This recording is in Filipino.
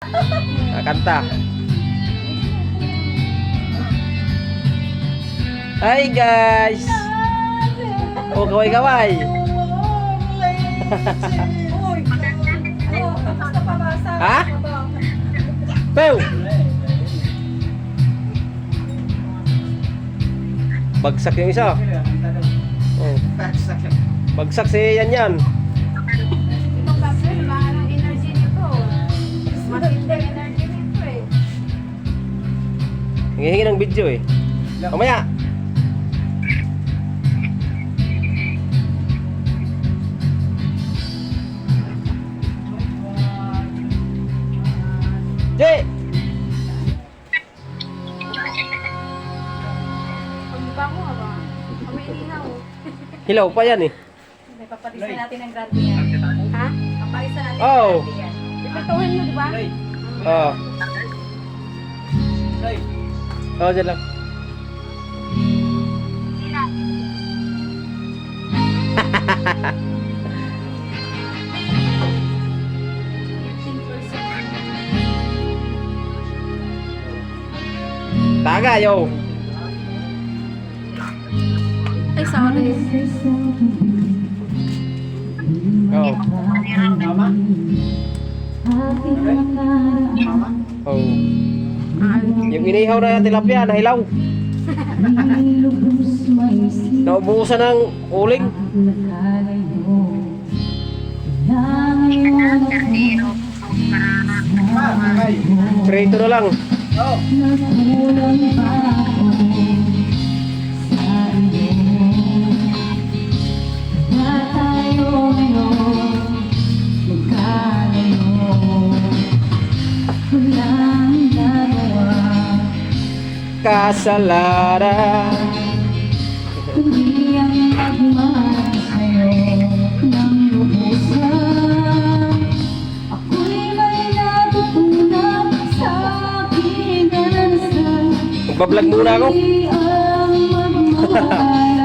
Kanta. Hi guys. Oh, kaway-kaway. Ha? Pew. Bagsak yung isa. Oh. Bagsak si yan. Itong kapre, mahal ang energy nito. Matinding energy nito eh. Hingi ng video eh. Mamaya. Jay! Pagmukha mo ba? Kami inihaw. Hilaw pa yan eh. May papalisan natin ang grande yan. Ha? Papalisan natin Oh. ang grande yan. Ipatuhin mo, di ba? Oo. Oo, dyan lang. Taga, yo. Ay, sorry. Oh. Oh. Yung inihaw na tilapia, nahilaw. Naubusan ng uling. Prito na lang. Kasalanan. Hindi ang magmahal sa'yo ng lubusan. Ako'y may natutunan sa aking ganasal. Magbablog muna ako. Hindi ang magmahal